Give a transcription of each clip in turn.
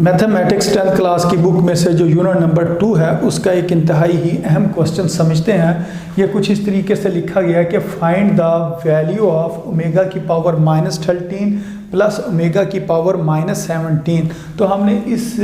Mathematics 10th class की book में से जो यूनिट नंबर 2 है उसका एक इंतहाई ही अहम क्वेश्चन समझते हैं। ये कुछ इस तरीके से लिखा गया है कि find the value of omega की पावर -13 प्लस ओमेगा की पावर -17। तो हमने इस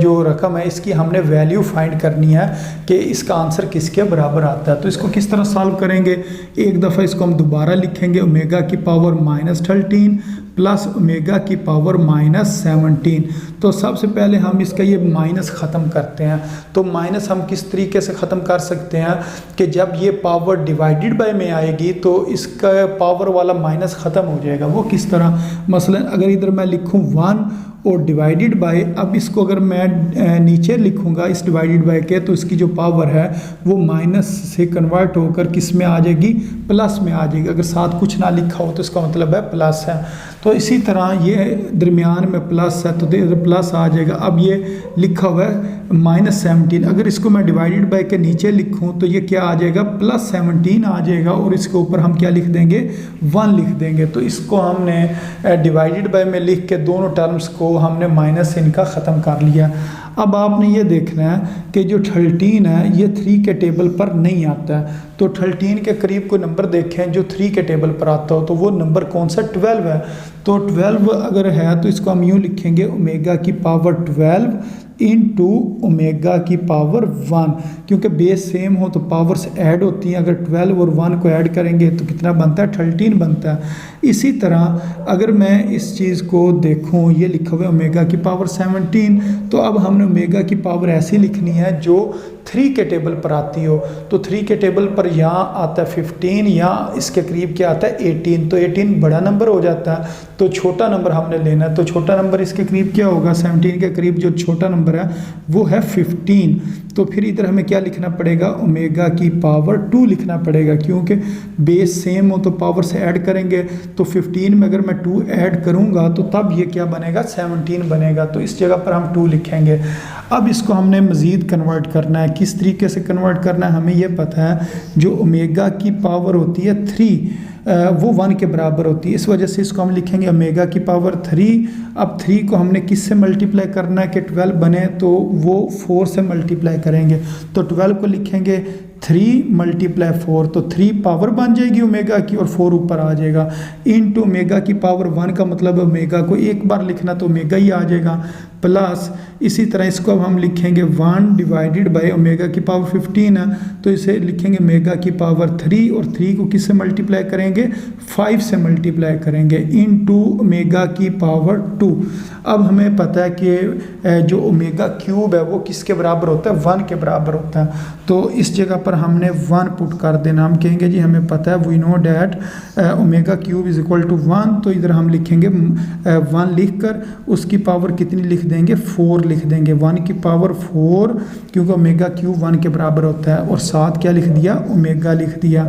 जो रकम है इसकी हमने वैल्यू फाइंड करनी है कि इसका आंसर किसके बराबर आता है। तो इसको किस तरह सॉल्व करेंगे, एक दफ़ा इसको हम दोबारा लिखेंगे ओमेगा की पावर -13 प्लस ओमेगा की पावर -17। तो सबसे पहले हम इसका ये माइनस ख़त्म करते हैं। तो माइनस हम किस तरीके से ख़त्म कर सकते हैं कि जब ये पावर डिवाइडेड बाय में आएगी तो इसका पावर वाला माइनस ख़त्म हो जाएगा। वो किस तरह, मसलन अगर इधर मैं लिखूँ 1 और डिवाइडेड बाय, अब इसको अगर मैं नीचे लिखूँगा इस डिवाइडेड बाय के, तो इसकी जो पावर है वो माइनस से कन्वर्ट होकर किस में आ जाएगी, प्लस में आ जाएगी। अगर साथ कुछ ना लिखा हो तो इसका मतलब है प्लस है। तो इसी तरह ये दरमियान में प्लस है तो इधर प्लस आ जाएगा। अब ये लिखा हुआ है -17, अगर इसको मैं डिवाइडेड बाय के नीचे लिखूँ तो ये क्या आ जाएगा, +17 आ जाएगा और इसके ऊपर हम क्या लिख देंगे, 1 लिख देंगे। तो इसको हमने डिवाइडेड बाय में लिख के दोनों टर्म्स को हमने माइनस से इनका ख़त्म कर लिया। अब आपने ये देखना है कि जो 13 है ये 3 के टेबल पर नहीं आता है। तो 13 के करीब कोई नंबर देखें जो 3 के टेबल पर आता हो, तो वो नंबर कौन सा, 12 है। तो 12 अगर है तो इसको हम यूँ लिखेंगे ओमेगा की पावर 12 इनटू ओमेगा की पावर 1, क्योंकि बेस सेम हो तो पावर्स ऐड होती हैं। अगर 12 और 1 को ऐड करेंगे तो कितना बनता है, 13 बनता है। इसी तरह अगर मैं इस चीज़ को देखूं, ये लिखा हुआ है ओमेगा की पावर 17, तो अब हमने ओमेगा की पावर ऐसी लिखनी है जो 3 के टेबल पर आती हो। तो 3 के टेबल पर यहाँ आता है 15 या इसके करीब क्या आता है 18। तो 18 बड़ा नंबर हो जाता है, तो छोटा नंबर हमने लेना है। तो छोटा नंबर इसके करीब क्या होगा, 17 के करीब जो छोटा नंबर है वो है 15। तो फिर इधर हमें क्या लिखना पड़ेगा, ओमेगा की पावर 2 लिखना पड़ेगा, क्योंकि बेस सेम हो तो पावर से ऐड करेंगे। तो 15 में अगर मैं 2 ऐड करूँगा तो तब ये क्या बनेगा, 17 बनेगा। तो इस जगह पर हम 2 लिखेंगे। अब इसको हमने मज़ीद कन्वर्ट करना है। किस तरीके से कन्वर्ट करना है हमें यह पता है, जो ओमेगा की पावर होती है 3 वो 1 के बराबर होती है। इस वजह से इसको हम लिखेंगे ओमेगा की पावर 3। अब 3 को हमने किस से मल्टीप्लाई करना है कि 12 बने, तो वो 4 से मल्टीप्लाई करेंगे। तो 12 को लिखेंगे 3 × 4, तो 3 पावर बन जाएगी ओमेगा की और 4 ऊपर आ जाएगा। इनटू ओमेगा की पावर 1 का मतलब ओमेगा को एक बार लिखना तो ओमेगा ही आ जाएगा, प्लस इसी तरह इसको अब हम लिखेंगे 1 डिवाइडेड बाय ओमेगा की पावर 15 है, तो इसे लिखेंगे ओमेगा की पावर 3 और 3 को किससे मल्टीप्लाई करेंगे, 5 से मल्टीप्लाई करेंगे इनटू ओमेगा की पावर 2। अब हमें पता है कि जो ओमेगा क्यूब है वो किसके बराबर होता है, 1 के बराबर होता है। तो इस जगह पर हमने 1 पुट कर देना। हम कहेंगे जी हमें पता है, we know that omega cube is equal to 1। तो इधर हम लिखेंगे 1 लिख कर उसकी पावर कितनी लिख देंगे, 4 लिख देंगे। 1 की पावर 4, क्योंकि ओमेगा क्यूब 1 के बराबर होता है, और साथ क्या लिख दिया, ओमेगा लिख दिया,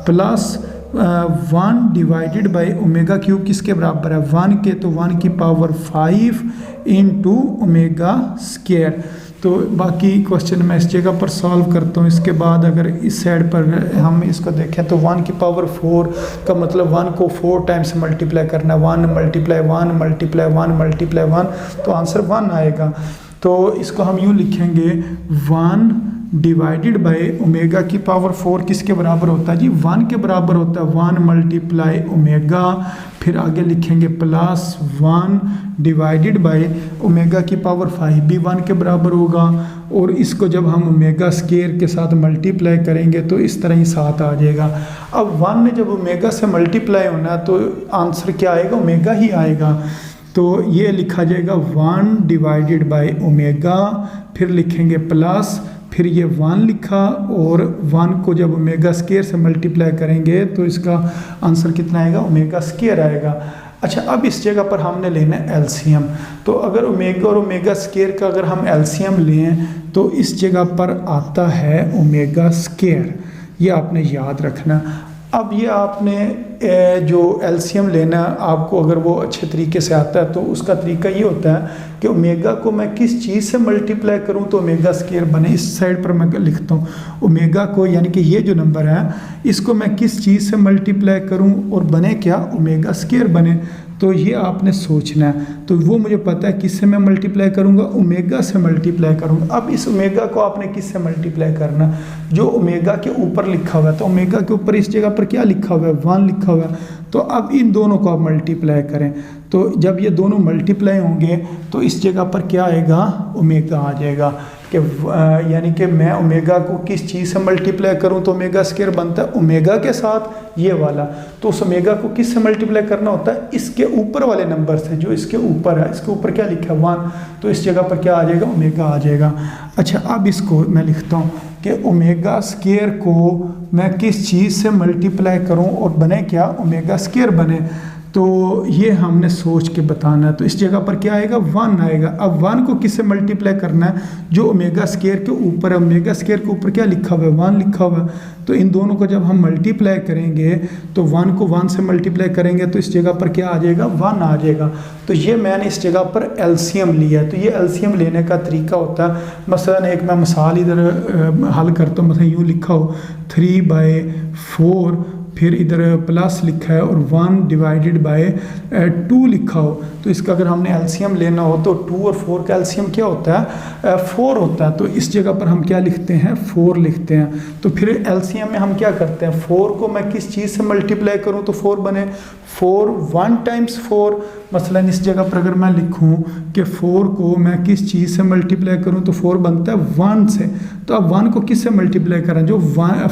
plus 1 divided by omega cube किसके बराबर है, 1 के, तो 1 की पावर 5 इनटू ओमेगा स्क्वायर। तो बाकी क्वेश्चन मैं इस जगह पर सॉल्व करता हूँ। इसके बाद अगर इस साइड पर हम इसको देखें तो 1 की पावर 4 का मतलब 1 को 4 टाइम्स मल्टीप्लाई करना, 1 × 1 × 1 × 1, तो आंसर 1 आएगा। तो इसको हम यूँ लिखेंगे 1 डिवाइडेड बाय ओमेगा की पावर 4 किसके बराबर होता है जी, 1 के बराबर होता है। 1 × ओमेगा, फिर आगे लिखेंगे प्लस 1 डिवाइडेड बाय ओमेगा की पावर 5 भी 1 के बराबर होगा, और इसको जब हम ओमेगा स्क्वायर के साथ मल्टीप्लाई करेंगे तो इस तरह ही साथ आ जाएगा। अब 1 ने जब ओमेगा से मल्टीप्लाई होना तो आंसर क्या आएगा, ओमेगा ही आएगा। तो ये लिखा जाएगा 1 डिवाइडेड बाय ओमेगा, फिर लिखेंगे प्लस, फिर ये 1 लिखा, और 1 को जब ओमेगा स्क्वायर से मल्टीप्लाई करेंगे तो इसका आंसर कितना आएगा, ओमेगा स्क्वायर आएगा। अच्छा, अब इस जगह पर हमने लेना है एलसीएम। तो अगर ओमेगा और ओमेगा स्क्वायर का अगर हम एलसीएम लें तो इस जगह पर आता है ओमेगा स्क्वायर, ये आपने याद रखना। अब ये आपने जो एलसीएम लेना आपको अगर वो अच्छे तरीके से आता है तो उसका तरीका ये होता है कि ओमेगा को मैं किस चीज़ से मल्टीप्लाई करूं तो ओमेगा स्क्वायर बने। इस साइड पर मैं लिखता हूं ओमेगा को, यानी कि ये जो नंबर है इसको मैं किस चीज़ से मल्टीप्लाई करूं और बने क्या, ओमेगा स्क्वायर बने। तो ये आपने सोचना है। तो वो मुझे पता है किससे मैं मल्टीप्लाई करूँगा, ओमेगा से मल्टीप्लाई करूँगा। अब इस ओमेगा को आपने किससे मल्टीप्लाई करना, जो ओमेगा के ऊपर लिखा हुआ है, तो ओमेगा के ऊपर इस जगह पर क्या लिखा हुआ है, 1 लिखा हुआ है। तो अब इन दोनों को आप मल्टीप्लाई करें, तो जब ये दोनों मल्टीप्लाई होंगे तो इस जगह पर क्या आएगा, ओमेगा आ जाएगा। कि यानी कि मैं ओमेगा को किस चीज़ से मल्टीप्लाई करूं, तो ओमेगा स्क्वायर बनता है ओमेगा के साथ ये वाला। तो उस ओमेगा को किस से मल्टीप्लाई करना होता है, इसके ऊपर वाले नंबर से, जो इसके ऊपर है। इसके ऊपर क्या लिखा है, 1, तो इस जगह पर क्या आ जाएगा, ओमेगा आ जाएगा। अच्छा, अब इसको मैं लिखता हूँ कि ओमेगा स्क्वायर को मैं किस चीज़ से मल्टीप्लाई करूँ और बने क्या, ओमेगा स्क्वायर बने। तो ये हमने सोच के बताना है। तो इस जगह पर क्या आएगा, 1 आएगा। अब 1 को किससे मल्टीप्लाई करना है, जो ओमेगा स्क्वायर के ऊपर है। ओमेगा स्क्वायर के ऊपर क्या लिखा हुआ है, 1 लिखा हुआ है। तो इन दोनों को जब हम मल्टीप्लाई करेंगे तो 1 को 1 से मल्टीप्लाई करेंगे तो इस जगह पर क्या आ जाएगा, 1 आ जाएगा। तो ये मैंने इस जगह पर एलसीएम लिया है। तो ये एलसीएम लेने का तरीका होता है, मसलन एक मैं मिसाल इधर हल करता हूँ। मतलब यूँ लिखा हो 3/4, फिर इधर प्लस लिखा है और 1 डिवाइडेड बाय 2 लिखा हो। तो इसका अगर हमने एलसीएम लेना हो तो 2 और 4 का एलसीएम क्या होता है, 4 होता है। तो इस जगह पर हम क्या लिखते हैं, 4 लिखते हैं। तो फिर एलसीएम में हम क्या करते हैं, 4 को मैं किस चीज़ से मल्टीप्लाई करूं तो 4 बने, 4 1 टाइम्स 4। मसलन इस जगह पर अगर मैं लिखूं कि 4 को मैं किस चीज़ से मल्टीप्लाई करूं तो 4 बनता है 1 से। तो अब 1 को किस से मल्टीप्लाई करें, जो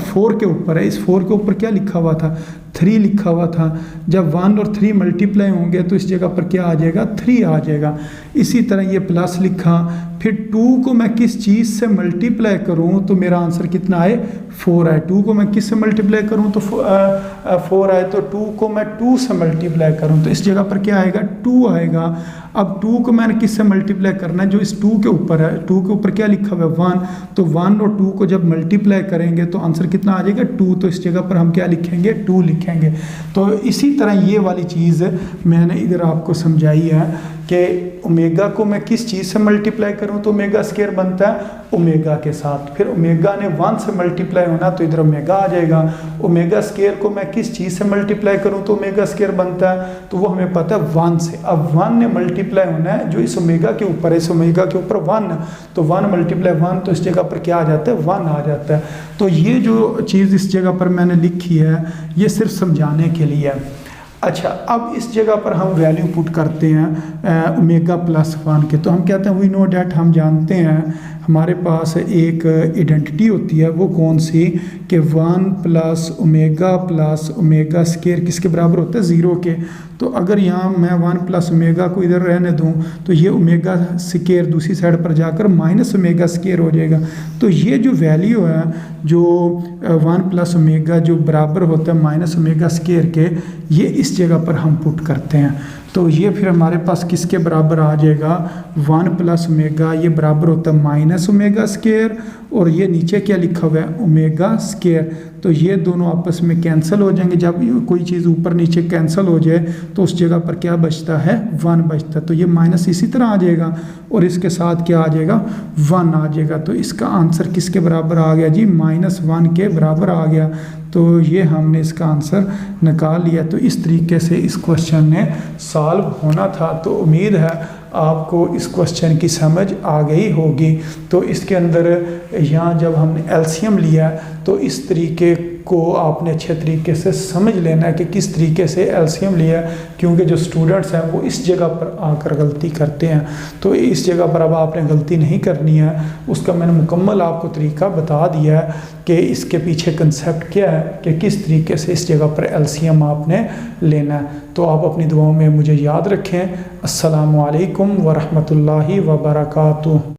4 के ऊपर है। इस 4 के ऊपर क्या लिखा हुआ था, 3 लिखा हुआ था। जब 1 और 3 मल्टीप्लाई होंगे तो इस जगह पर क्या आ जाएगा, 3 आ जाएगा। इसी तरह ये प्लस लिखा, फिर 2 को मैं किस चीज़ से मल्टीप्लाई करूं तो मेरा आंसर कितना आए, 4 आए। 2 को मैं किस से मल्टीप्लाई करूं तो 4 आए। तो 2 को मैं 2 से मल्टीप्लाई करूं तो इस जगह पर क्या आएगा, 2 आएगा। अब 2 को मैंने किस से मल्टीप्लाई करना है, जो इस 2 के ऊपर है। 2 के ऊपर क्या लिखा हुआ है, 1। तो 1 और 2 को जब मल्टीप्लाई करेंगे तो आंसर कितना आ जाएगा, 2। तो इस जगह पर हम क्या लिखेंगे, 2 लिखेंगे। तो इसी तरह ये वाली चीज़ मैंने इधर आपको समझाई है कि ओमेगा को मैं किस चीज़ से मल्टीप्लाई करूं तो ओमेगा स्क्वायर बनता है ओमेगा के साथ। फिर ओमेगा ने 1 से मल्टीप्लाई होना तो इधर ओमेगा आ जाएगा। ओमेगा स्क्वायर को मैं किस चीज़ से मल्टीप्लाई करूं तो ओमेगा स्क्वायर बनता है, तो वो हमें पता है 1 से। अब 1 ने मल्टीप्लाई होना है जो इस ओमेगा के ऊपर है। इस ओमेगा के ऊपर 1, तो 1 मल्टीप्लाई 1, तो इस जगह पर क्या आ जाता है, 1 आ जाता है। तो ये जो चीज़ इस जगह पर मैंने लिखी है ये सिर्फ समझाने के लिए है। अच्छा, अब इस जगह पर हम वैल्यू पुट करते हैं ओमेगा प्लस 1 के। तो हम कहते हैं वी नो डैट, हम जानते हैं हमारे पास एक आइडेंटिटी होती है, वो कौन सी, कि 1 प्लस ओमेगा स्क्वायर किसके बराबर होता है, 0 के। तो अगर यहाँ मैं 1 प्लस ओमेगा को इधर रहने दूँ तो ये ओमेगा स्क्वायर दूसरी साइड पर जाकर माइनस ओमेगा स्क्वायर हो जाएगा। तो ये जो वैल्यू है, जो 1 प्लस ओमेगा जो बराबर होता है माइनस ओमेगा स्क्वायर के, ये इस जगह पर हम पुट करते हैं। तो ये फिर हमारे पास किसके बराबर आ जाएगा, 1 प्लस ओमेगा, ये बराबर होता है माइनस ओमेगा स्क्वायर, और ये नीचे क्या लिखा हुआ है, ओमेगा स्क्वायर। तो ये दोनों आपस में कैंसिल हो जाएंगे। जब कोई चीज़ ऊपर नीचे कैंसिल हो जाए तो उस जगह पर क्या बचता है, 1 बचता है। तो ये माइनस इसी तरह आ जाएगा और इसके साथ क्या आ जाएगा, 1 आ जाएगा। तो इसका आंसर किसके बराबर आ गया जी, -1 के बराबर आ गया। तो ये हमने इसका आंसर निकाल लिया। तो इस तरीके से इस क्वेश्चन ने सॉल्व होना था। तो उम्मीद है आपको इस क्वेश्चन की समझ आ गई होगी। तो इसके अंदर यहाँ जब हमने एलसीएम लिया तो इस तरीके को आपने अच्छे तरीके से समझ लेना है कि किस तरीके से एलसीएम लिया, क्योंकि जो स्टूडेंट्स हैं वो इस जगह पर आकर गलती करते हैं। तो इस जगह पर अब आपने गलती नहीं करनी है, उसका मैंने मुकम्मल आपको तरीका बता दिया है कि इसके पीछे कंसेप्ट क्या है, कि किस तरीके से इस जगह पर एलसीएम आपने लेना है। तो आप अपनी दुआओं में मुझे याद रखें। अस्सलामु अलैकुम वरहमतुल्लाहि वबरकातुहू।